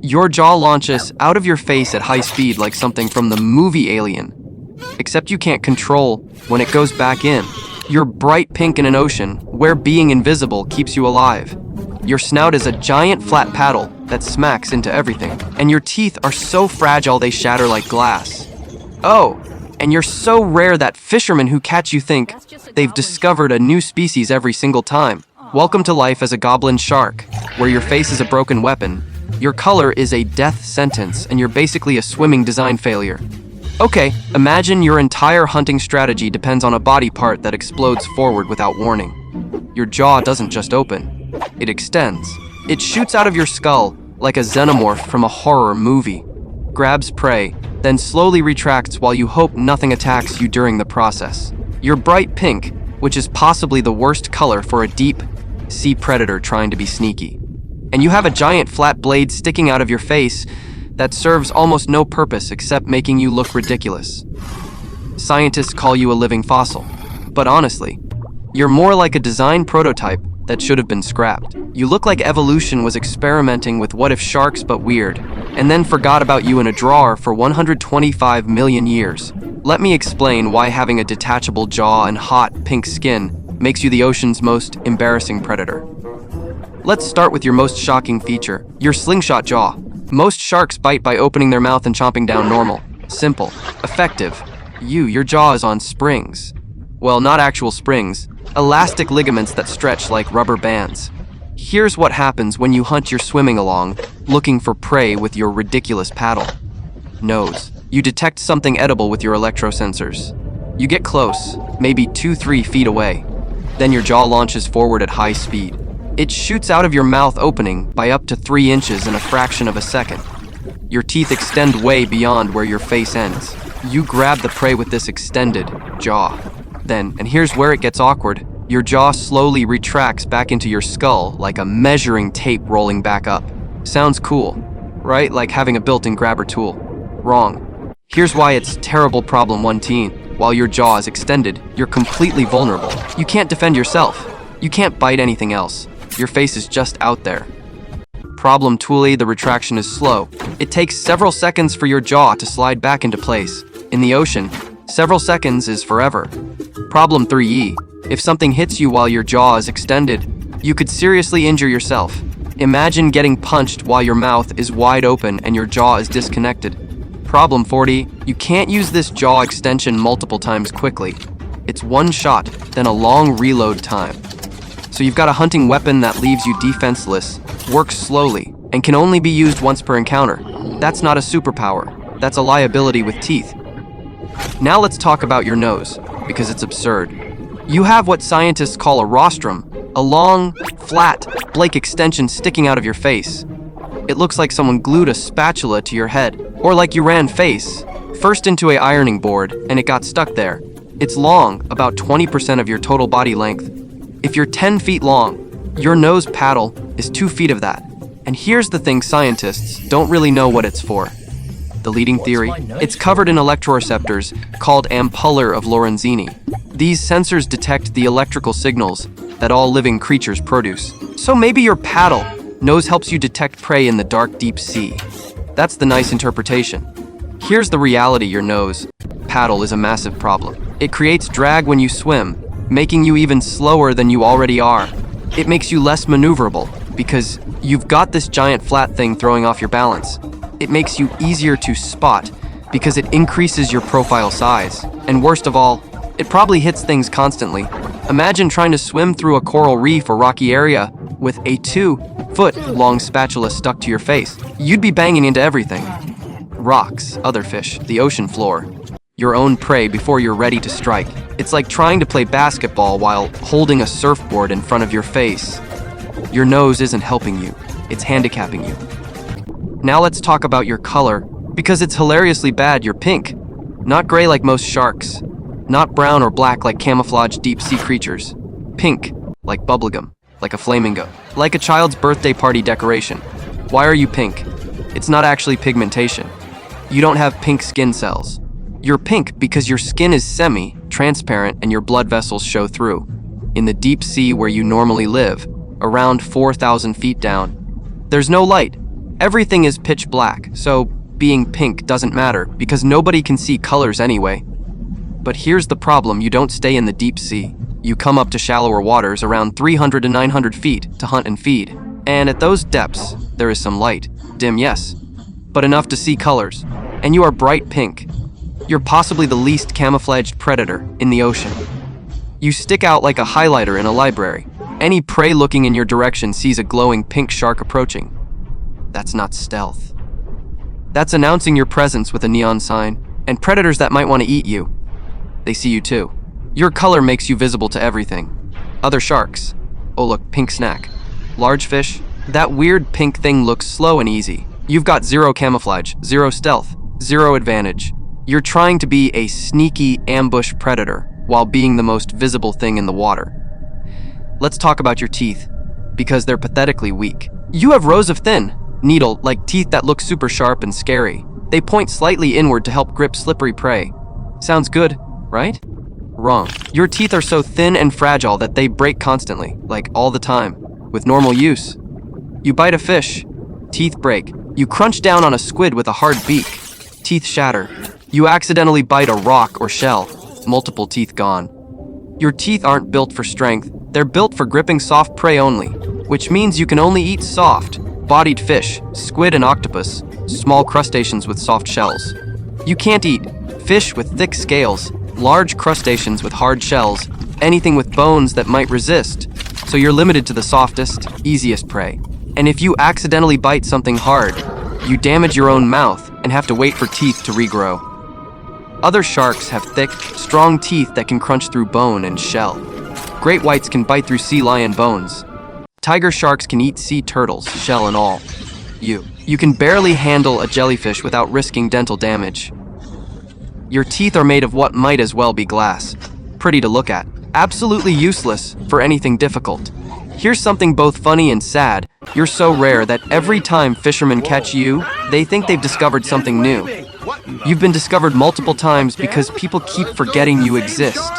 Your jaw launches out of your face at high speed like something from the movie Alien. Except you can't control when it goes back in. You're bright pink in an ocean where being invisible keeps you alive. Your snout is a giant flat paddle that smacks into everything. And your teeth are so fragile they shatter like glass. Oh, and you're so rare that fishermen who catch you think they've discovered a new species every single time. Welcome to life as a goblin shark, where your face is a broken weapon, your color is a death sentence, and you're basically a swimming design failure. Okay, imagine your entire hunting strategy depends on a body part that explodes forward without warning. Your jaw doesn't just open, it extends. It shoots out of your skull like a xenomorph from a horror movie, grabs prey, then slowly retracts while you hope nothing attacks you during the process. You're bright pink, which is possibly the worst color for a deep sea predator trying to be sneaky. And you have a giant flat blade sticking out of your face that serves almost no purpose except making you look ridiculous. Scientists call you a living fossil, but honestly, you're more like a design prototype that should have been scrapped. You look like evolution was experimenting with what if sharks but weird, and then forgot about you in a drawer for 125 million years. Let me explain why having a detachable jaw and hot, pink skin makes you the ocean's most embarrassing predator. Let's start with your most shocking feature, your slingshot jaw. Most sharks bite by opening their mouth and chomping down normal. Simple. Effective. Your jaw is on springs. Well, not actual springs. Elastic ligaments that stretch like rubber bands. Here's what happens when you hunt your swimming along, looking for prey with your ridiculous paddle. Nose. You detect something edible with your electrosensors. You get close, maybe 2-3 feet away. Then your jaw launches forward at high speed. It shoots out of your mouth opening by up to 3 inches in a fraction of a second. Your teeth extend way beyond where your face ends. You grab the prey with this extended jaw. Then, and here's where it gets awkward, your jaw slowly retracts back into your skull like a measuring tape rolling back up. Sounds cool, right? Like having a built-in grabber tool. Wrong. Here's why it's terrible problem 1 teen. While your jaw is extended, you're completely vulnerable. You can't defend yourself. You can't bite anything else. Your face is just out there. Problem 2, the retraction is slow. It takes several seconds for your jaw to slide back into place. In the ocean, several seconds is forever. Problem 3, if something hits you while your jaw is extended, you could seriously injure yourself. Imagine getting punched while your mouth is wide open and your jaw is disconnected. Problem 4, you can't use this jaw extension multiple times quickly. It's one shot, then a long reload time. So you've got a hunting weapon that leaves you defenseless, works slowly, and can only be used once per encounter. That's not a superpower. That's a liability with teeth. Now let's talk about your nose, because it's absurd. You have what scientists call a rostrum, a long, flat, Blake extension sticking out of your face. It looks like someone glued a spatula to your head, or like you ran face first into an ironing board and it got stuck there. It's long, about 20% of your total body length. If you're 10 feet long, your nose paddle is 2 feet of that. And here's the thing, scientists don't really know what it's for. The leading theory, it's covered in electroreceptors called ampuller of Lorenzini. These sensors detect the electrical signals that all living creatures produce. So maybe your paddle nose helps you detect prey in the dark, deep sea. That's the nice interpretation. Here's the reality, your nose paddle is a massive problem. It creates drag when you swim, making you even slower than you already are. It makes you less maneuverable because you've got this giant flat thing throwing off your balance. It makes you easier to spot because it increases your profile size. And worst of all, it probably hits things constantly. Imagine trying to swim through a coral reef or rocky area with a 2-foot-long spatula stuck to your face. You'd be banging into everything. Rocks, other fish, the ocean floor, your own prey before you're ready to strike. It's like trying to play basketball while holding a surfboard in front of your face. Your nose isn't helping you, it's handicapping you. Now let's talk about your color, because it's hilariously bad. You're pink. Not gray like most sharks. Not brown or black like camouflage deep-sea creatures. Pink, like bubblegum, like a flamingo, like a child's birthday party decoration. Why are you pink? It's not actually pigmentation. You don't have pink skin cells. You're pink because your skin is semi-transparent and your blood vessels show through. In the deep sea where you normally live, around 4,000 feet down, there's no light. Everything is pitch black, so being pink doesn't matter because nobody can see colors anyway. But here's the problem: you don't stay in the deep sea. You come up to shallower waters around 300 to 900 feet to hunt and feed. And at those depths, there is some light. Dim, yes, but enough to see colors. And you are bright pink. You're possibly the least camouflaged predator in the ocean. You stick out like a highlighter in a library. Any prey looking in your direction sees a glowing pink shark approaching. That's not stealth. That's announcing your presence with a neon sign, and predators that might want to eat you, they see you too. Your color makes you visible to everything. Other sharks. Oh look, pink snack. Large fish. That weird pink thing looks slow and easy. You've got zero camouflage, zero stealth, zero advantage. You're trying to be a sneaky ambush predator while being the most visible thing in the water. Let's talk about your teeth, because they're pathetically weak. You have rows of thin, needle-like teeth that look super sharp and scary. They point slightly inward to help grip slippery prey. Sounds good, right? Wrong. Your teeth are so thin and fragile that they break constantly, like all the time, with normal use. You bite a fish, teeth break. You crunch down on a squid with a hard beak, teeth shatter. You accidentally bite a rock or shell, multiple teeth gone. Your teeth aren't built for strength, they're built for gripping soft prey only, which means you can only eat soft-bodied fish, squid and octopus, small crustaceans with soft shells. You can't eat fish with thick scales, large crustaceans with hard shells, anything with bones that might resist, so you're limited to the softest, easiest prey. And if you accidentally bite something hard, you damage your own mouth and have to wait for teeth to regrow. Other sharks have thick, strong teeth that can crunch through bone and shell. Great whites can bite through sea lion bones. Tiger sharks can eat sea turtles, shell and all. You can barely handle a jellyfish without risking dental damage. Your teeth are made of what might as well be glass. Pretty to look at. Absolutely useless for anything difficult. Here's something both funny and sad. You're so rare that every time fishermen catch you, they think they've discovered something new. You've been discovered multiple times because people keep forgetting you exist.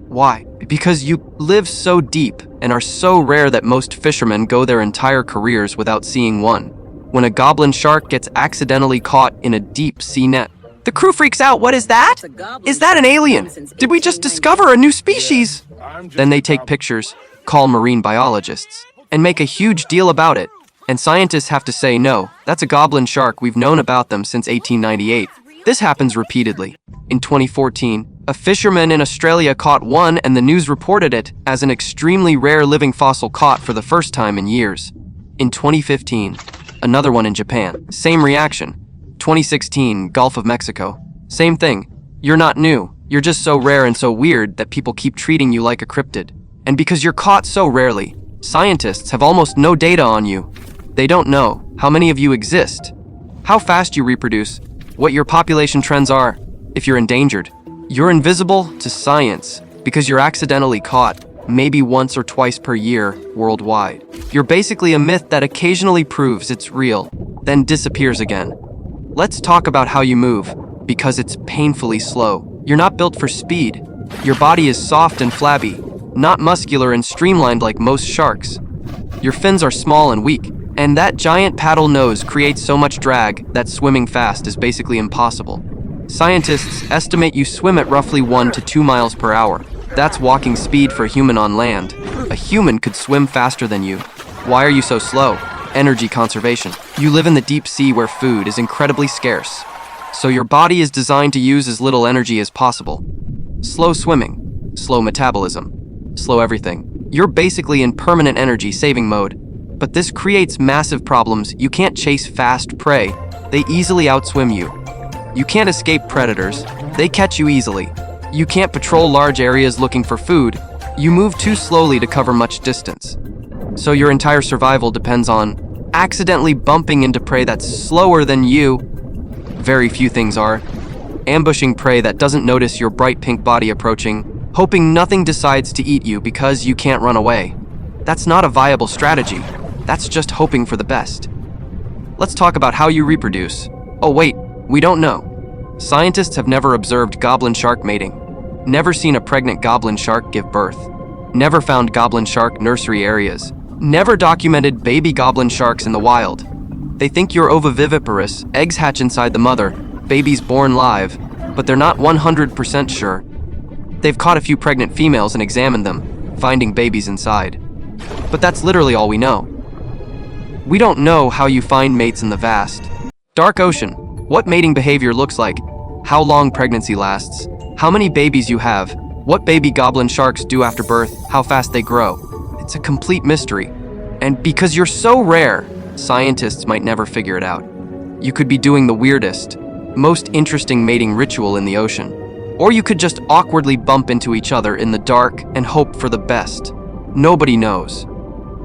Why? Because you live so deep and are so rare that most fishermen go their entire careers without seeing one. When a goblin shark gets accidentally caught in a deep sea net, the crew freaks out. What is that? Is that an alien? Did we just discover a new species? Then they take pictures, call marine biologists, and make a huge deal about it. And scientists have to say, no, that's a goblin shark. We've known about them since 1898. This happens repeatedly. In 2014, a fisherman in Australia caught one, and the news reported it as an extremely rare living fossil caught for the first time in years. In 2015, another one in Japan. Same reaction. 2016, Gulf of Mexico. Same thing. You're not new. You're just so rare and so weird that people keep treating you like a cryptid. And because you're caught so rarely, scientists have almost no data on you. They don't know how many of you exist, how fast you reproduce, what your population trends are, if you're endangered. You're invisible to science because you're accidentally caught, maybe once or twice per year worldwide. You're basically a myth that occasionally proves it's real, then disappears again. Let's talk about how you move, because it's painfully slow. You're not built for speed. Your body is soft and flabby, not muscular and streamlined like most sharks. Your fins are small and weak, and that giant paddle nose creates so much drag that swimming fast is basically impossible. Scientists estimate you swim at roughly 1 to 2 miles per hour. That's walking speed for a human on land. A human could swim faster than you. Why are you so slow? Energy conservation. You live in the deep sea where food is incredibly scarce, so your body is designed to use as little energy as possible. Slow swimming, slow metabolism, slow everything. You're basically in permanent energy saving mode. But this creates massive problems. You can't chase fast prey. They easily outswim you. You can't escape predators. They catch you easily. You can't patrol large areas looking for food. You move too slowly to cover much distance. So your entire survival depends on accidentally bumping into prey that's slower than you. Very few things are. Ambushing prey that doesn't notice your bright pink body approaching, hoping nothing decides to eat you because you can't run away. That's not a viable strategy. That's just hoping for the best. Let's talk about how you reproduce. Oh wait, we don't know. Scientists have never observed goblin shark mating. Never seen a pregnant goblin shark give birth. Never found goblin shark nursery areas. Never documented baby goblin sharks in the wild. They think you're oviviviparous, eggs hatch inside the mother, babies born live, but they're not 100% sure. They've caught a few pregnant females and examined them, finding babies inside. But that's literally all we know. We don't know how you find mates in the vast, dark ocean, what mating behavior looks like, how long pregnancy lasts, how many babies you have, what baby goblin sharks do after birth, how fast they grow. It's a complete mystery. And because you're so rare, scientists might never figure it out. You could be doing the weirdest, most interesting mating ritual in the ocean. Or you could just awkwardly bump into each other in the dark and hope for the best. Nobody knows.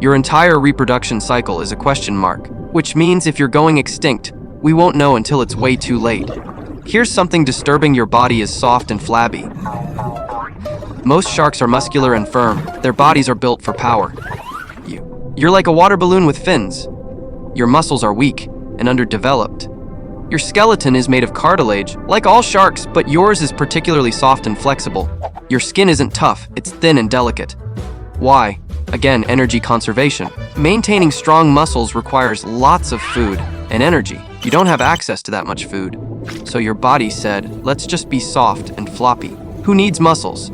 Your entire reproduction cycle is a question mark, which means if you're going extinct, we won't know until it's way too late. Here's something disturbing: your body is soft and flabby. Most sharks are muscular and firm. Their bodies are built for power. You're like a water balloon with fins. Your muscles are weak and underdeveloped. Your skeleton is made of cartilage, like all sharks, but yours is particularly soft and flexible. Your skin isn't tough, it's thin and delicate. Why? Again, energy conservation. Maintaining strong muscles requires lots of food and energy. You don't have access to that much food. So your body said, let's just be soft and floppy. Who needs muscles?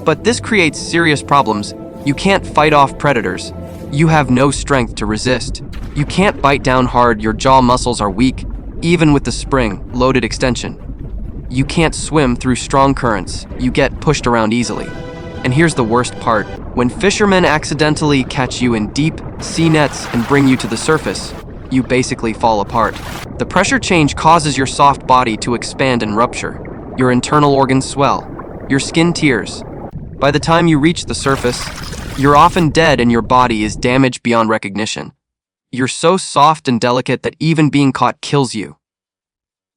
But this creates serious problems. You can't fight off predators. You have no strength to resist. You can't bite down hard. Your jaw muscles are weak, even with the spring-loaded extension. You can't swim through strong currents. You get pushed around easily. And here's the worst part. When fishermen accidentally catch you in deep sea nets and bring you to the surface, you basically fall apart. The pressure change causes your soft body to expand and rupture. Your internal organs swell. Your skin tears. By the time you reach the surface, you're often dead and your body is damaged beyond recognition. You're so soft and delicate that even being caught kills you.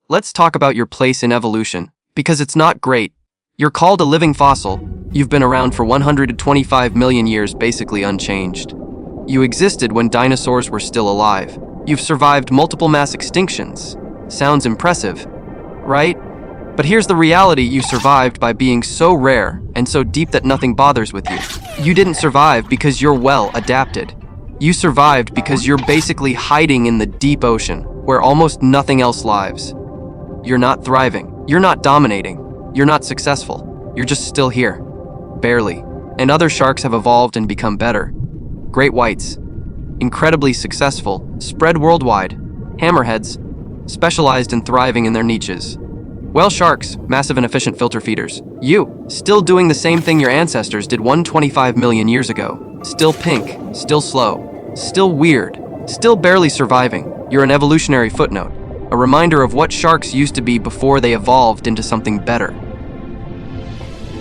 Let's talk about your place in evolution, because it's not great. You're called a living fossil. You've been around for 125 million years, basically unchanged. You existed when dinosaurs were still alive. You've survived multiple mass extinctions. Sounds impressive, right? But here's the reality: you survived by being so rare and so deep that nothing bothers with you. You didn't survive because you're well adapted. You survived because you're basically hiding in the deep ocean, where almost nothing else lives. You're not thriving. You're not dominating. You're not successful. You're just still here. Barely. And other sharks have evolved and become better. Great whites. Incredibly successful, spread worldwide. Hammerheads. Specialized in thriving in their niches. Whale sharks, massive and efficient filter feeders. You, still doing the same thing your ancestors did 125 million years ago. Still pink, still slow, still weird, still barely surviving. You're an evolutionary footnote, a reminder of what sharks used to be before they evolved into something better.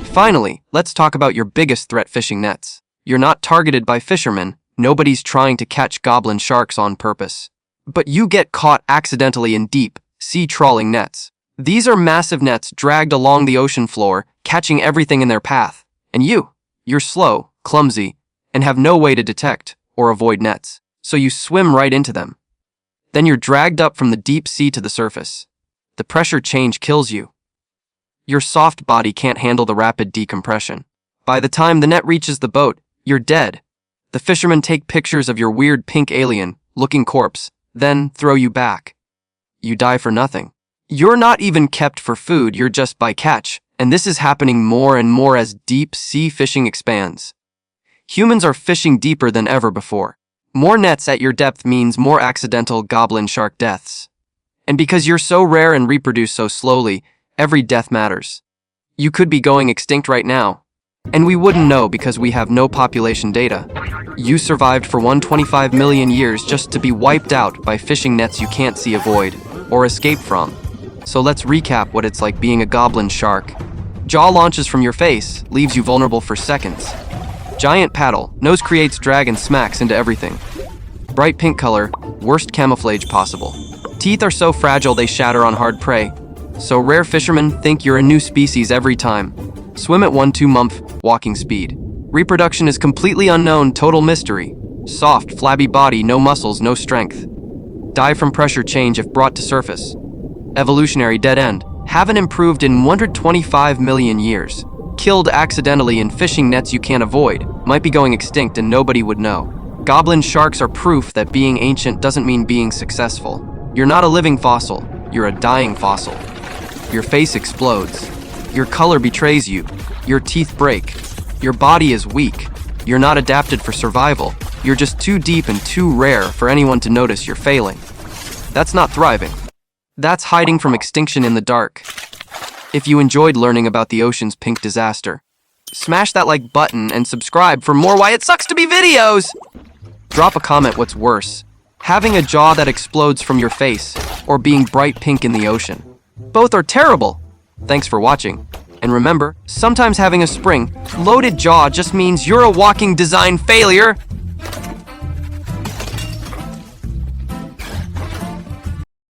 Finally, let's talk about your biggest threat: fishing nets. You're not targeted by fishermen. Nobody's trying to catch goblin sharks on purpose. But you get caught accidentally in deep, sea trawling nets. These are massive nets dragged along the ocean floor, catching everything in their path. And you're slow, clumsy, and have no way to detect or avoid nets. So you swim right into them. Then you're dragged up from the deep sea to the surface. The pressure change kills you. Your soft body can't handle the rapid decompression. By the time the net reaches the boat, you're dead. The fishermen take pictures of your weird pink alien-looking corpse, then throw you back. You die for nothing. You're not even kept for food, you're just by catch, and this is happening more and more as deep sea fishing expands. Humans are fishing deeper than ever before. More nets at your depth means more accidental goblin shark deaths. And because you're so rare and reproduce so slowly, every death matters. You could be going extinct right now, and we wouldn't know because we have no population data. You survived for 125 million years just to be wiped out by fishing nets you can't see, avoid, or escape from. So let's recap what it's like being a goblin shark. Jaw launches from your face, leaves you vulnerable for seconds. Giant paddle, nose creates drag and smacks into everything. Bright pink color, worst camouflage possible. Teeth are so fragile they shatter on hard prey. So rare fishermen think you're a new species every time. Swim at 1-2 month walking speed. Reproduction is completely unknown, total mystery. Soft, flabby body, no muscles, no strength. Die from pressure change if brought to surface. Evolutionary dead end. Haven't improved in 125 million years. Killed accidentally in fishing nets you can't avoid. Might be going extinct and nobody would know. Goblin sharks are proof that being ancient doesn't mean being successful. You're not a living fossil, you're a dying fossil. Your face explodes. Your color betrays you. Your teeth break. Your body is weak. You're not adapted for survival. You're just too deep and too rare for anyone to notice you're failing. That's not thriving. That's hiding from extinction in the dark. If you enjoyed learning about the ocean's pink disaster, smash that like button and subscribe for more Why It Sucks to Be videos! Drop a comment what's worse, having a jaw that explodes from your face, or being bright pink in the ocean. Both are terrible. Thanks for watching. And remember, sometimes having a spring-loaded jaw just means you're a walking design failure.